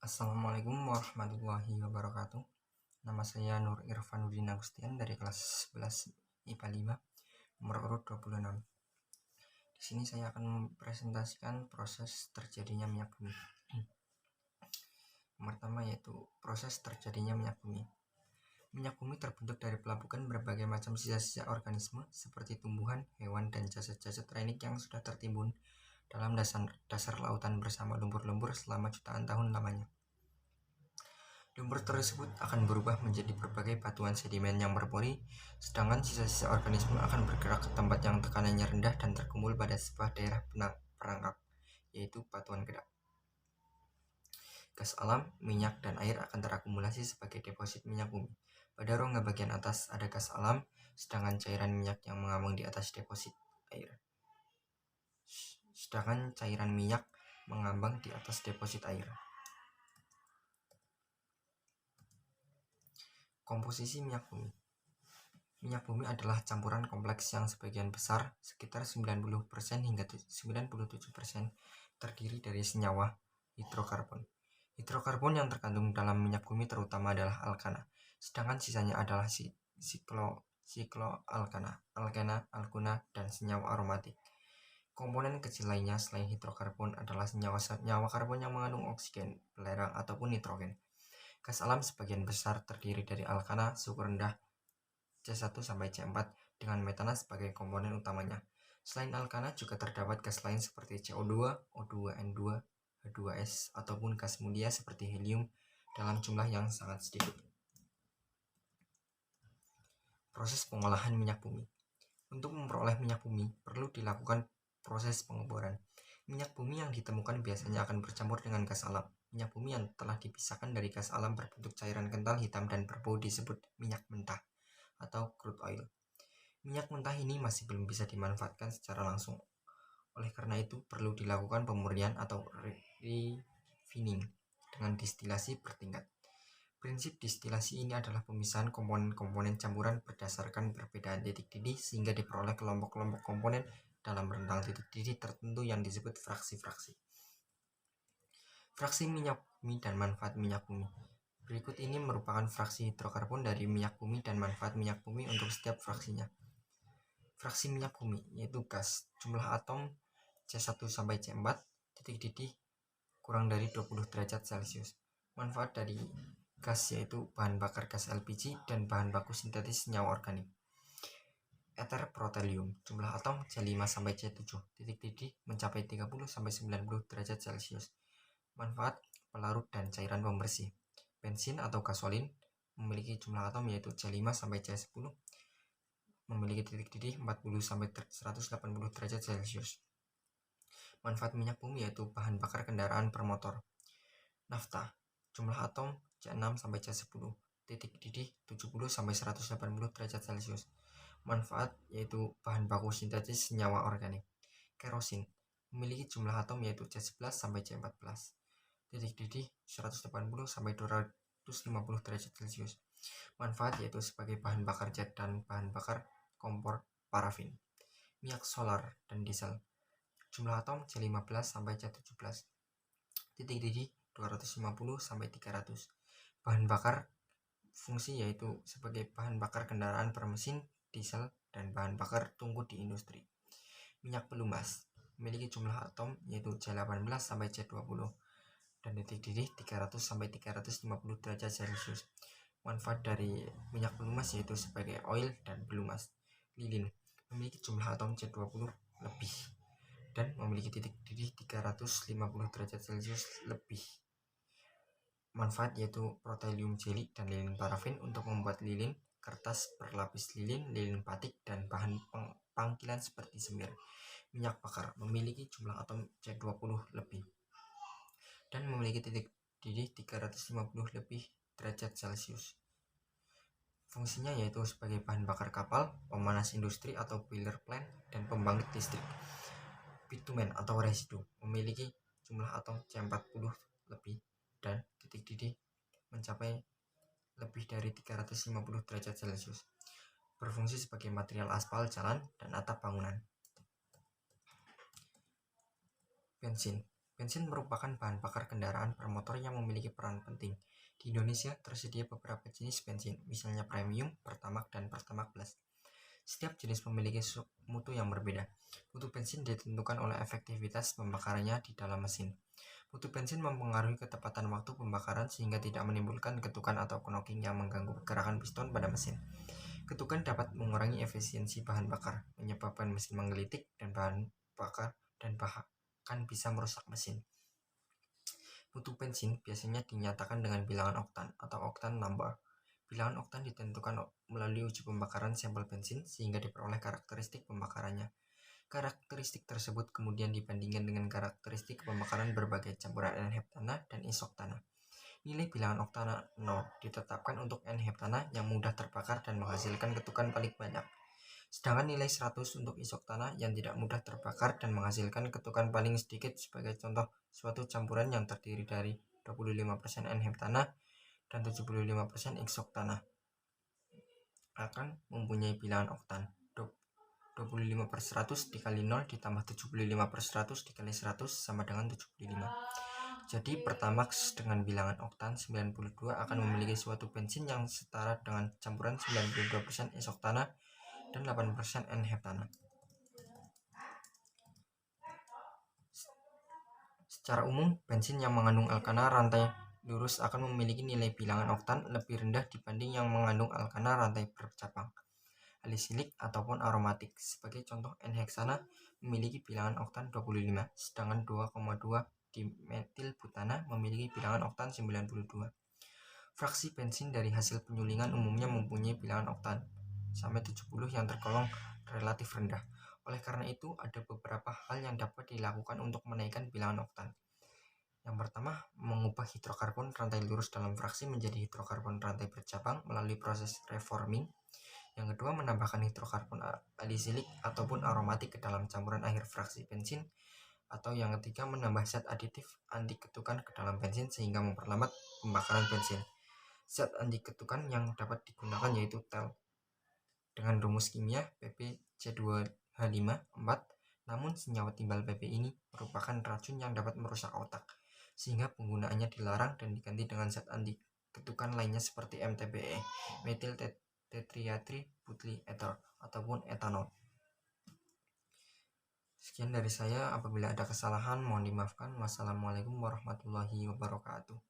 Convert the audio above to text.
Assalamualaikum warahmatullahi wabarakatuh. Nama saya Nur Irfanuddin Agustian dari kelas 11 IPA 5, nomor urut 26. Di sini saya akan mempresentasikan proses terjadinya minyak bumi. Yang pertama yaitu proses terjadinya minyak bumi. Minyak bumi terbentuk dari pelapukan berbagai macam sisa-sisa organisme seperti tumbuhan, hewan, dan jasad-jasad rainik yang sudah tertimbun dalam dasar lautan bersama lumpur-lumpur selama jutaan tahun lamanya. Lumpur tersebut akan berubah menjadi berbagai batuan sedimen yang berpori, sedangkan sisa-sisa organisme akan bergerak ke tempat yang tekanannya rendah dan terkumpul pada sebuah daerah perangkap, yaitu batuan gerak. Gas alam, minyak, dan air akan terakumulasi sebagai deposit minyak bumi. Pada rongga bagian atas ada gas alam, sedangkan cairan minyak yang mengambang di atas deposit air. Komposisi minyak bumi. Minyak bumi adalah campuran kompleks yang sebagian besar, sekitar 90% hingga 97%, terdiri dari senyawa hidrokarbon. Hidrokarbon yang terkandung dalam minyak bumi terutama adalah alkana, sedangkan sisanya adalah sikloalkana, alkena, alkuna, dan senyawa aromatik. Komponen kecil lainnya selain hidrokarbon adalah senyawa karbon yang mengandung oksigen, belerang, ataupun nitrogen. Gas alam sebagian besar terdiri dari alkana suhu rendah C1-C4 dengan metana sebagai komponen utamanya. Selain alkana juga terdapat gas lain seperti CO2, O2N2, H2S, ataupun gas mulia seperti helium dalam jumlah yang sangat sedikit. Proses pengolahan minyak bumi. Untuk memperoleh minyak bumi perlu dilakukan proses pengeboran. Minyak bumi yang ditemukan biasanya akan bercampur dengan gas alam. Minyak bumi yang telah dipisahkan dari gas alam berbentuk cairan kental hitam dan berbau disebut minyak mentah atau crude oil. Minyak mentah ini masih belum bisa dimanfaatkan secara langsung. Oleh karena itu perlu dilakukan pemurnian atau refining dengan distilasi bertingkat. Prinsip distilasi ini adalah pemisahan komponen-komponen campuran berdasarkan perbedaan titik didih sehingga diperoleh kelompok-kelompok komponen dalam rentang titik didih tertentu yang disebut fraksi-fraksi. Fraksi minyak bumi dan manfaat minyak bumi. Berikut ini merupakan fraksi hidrokarbon dari minyak bumi dan manfaat minyak bumi untuk setiap fraksinya. Fraksi minyak bumi yaitu gas, jumlah atom C1-C4, titik didih kurang dari 20 derajat Celcius. Manfaat dari gas yaitu bahan bakar gas LPG dan bahan baku sintetis senyawa organik. Ether protelium, jumlah atom C5-C7, titik didih mencapai 30-90 derajat Celcius. Manfaat pelarut dan cairan pembersih. Bensin atau gasolin memiliki jumlah atom yaitu C5-C10, memiliki titik didih 40-180 derajat Celcius. Manfaat minyak bumi yaitu bahan bakar kendaraan bermotor. Nafta, jumlah atom C6-C10, titik didih 70-180 derajat Celcius. Manfaat yaitu bahan baku sintetis senyawa organik. Kerosin, memiliki jumlah atom yaitu C11-C14, titik didih 180-250 derajat Celcius. Manfaat yaitu sebagai bahan bakar jet dan bahan bakar kompor parafin. Minyak solar dan diesel, jumlah atom C15-C17, titik didih 250-300. Bahan bakar fungsi yaitu sebagai bahan bakar kendaraan bermesin, diesel, dan bahan bakar tungku di industri. Minyak pelumas memiliki jumlah atom yaitu C18-C20 dan titik didih 300-350 derajat Celcius. Manfaat dari minyak pelumas yaitu sebagai oil dan pelumas. Lilin memiliki jumlah atom C20 lebih dan memiliki titik didih 350 derajat Celcius lebih. Manfaat yaitu protelium jelly dan lilin parafin untuk membuat lilin, kertas berlapis lilin, lilin batik, dan bahan pangkilan seperti semir. Minyak bakar memiliki jumlah atom C20 lebih dan memiliki titik didih 350 lebih derajat Celcius. Fungsinya yaitu sebagai bahan bakar kapal, pemanas industri atau boiler plant, dan pembangkit listrik. Bitumen atau residu memiliki jumlah atom C40 lebih dan titik didih mencapai lebih dari 350 derajat Celcius. Berfungsi sebagai material aspal jalan dan atap bangunan. Bensin Bensin merupakan bahan bakar kendaraan bermotor yang memiliki peran penting. Di Indonesia tersedia beberapa jenis bensin, misalnya premium, pertamax, dan pertamax plus. Setiap jenis memiliki mutu yang berbeda. Mutu bensin ditentukan oleh efektivitas pembakarannya di dalam mesin. Mutu bensin mempengaruhi ketepatan waktu pembakaran sehingga tidak menimbulkan ketukan atau knocking yang mengganggu gerakan piston pada mesin. Ketukan dapat mengurangi efisiensi bahan bakar, menyebabkan mesin menggelitik dan bahan bakar dan bahkan bisa merusak mesin. Mutu bensin biasanya dinyatakan dengan bilangan oktan atau oktan number. Bilangan oktan ditentukan melalui uji pembakaran sampel bensin sehingga diperoleh karakteristik pembakarannya. Karakteristik tersebut kemudian dibandingkan dengan karakteristik pembakaran berbagai campuran N-heptana dan isoktana. Nilai bilangan oktana 0 ditetapkan untuk N-heptana yang mudah terbakar dan menghasilkan ketukan paling banyak. Sedangkan nilai 100 untuk isoktana yang tidak mudah terbakar dan menghasilkan ketukan paling sedikit. Sebagai contoh, suatu campuran yang terdiri dari 25% N-heptana dan 75% isoktana akan mempunyai bilangan oktan 25/100 dikali 0 ditambah 75/100 dikali 100 sama dengan 75. Jadi Pertamax dengan bilangan oktan 92 akan memiliki suatu bensin yang setara dengan campuran 92% isoktana dan 8% N-heptana. Secara umum, bensin yang mengandung alkana rantai lurus akan memiliki nilai bilangan oktan lebih rendah dibanding yang mengandung alkana rantai bercabang, alisilik ataupun aromatik. Sebagai contoh, N-heksana memiliki bilangan oktan 25, sedangkan 2,2 dimetilbutana memiliki bilangan oktan 92. Fraksi bensin dari hasil penyulingan umumnya mempunyai bilangan oktan sampai 70 yang tergolong relatif rendah. Oleh karena itu, ada beberapa hal yang dapat dilakukan untuk menaikkan bilangan oktan. Yang pertama, mengubah hidrokarbon rantai lurus dalam fraksi menjadi hidrokarbon rantai bercabang melalui proses reforming. Yang kedua, menambahkan hidrokarbon alisilik ataupun aromatik ke dalam campuran akhir fraksi bensin. Atau yang ketiga, menambah zat aditif anti ketukan ke dalam bensin sehingga memperlambat pembakaran bensin. Zat anti ketukan yang dapat digunakan yaitu TEL dengan rumus kimia ppC2H5 4. Namun senyawa timbal PP ini merupakan racun yang dapat merusak otak, sehingga penggunaannya dilarang dan diganti dengan zat anti ketukan lainnya seperti MTBE, metil tetriatributylether ataupun etanol. Sekian dari saya, apabila ada kesalahan mohon dimaafkan. Wassalamualaikum warahmatullahi wabarakatuh.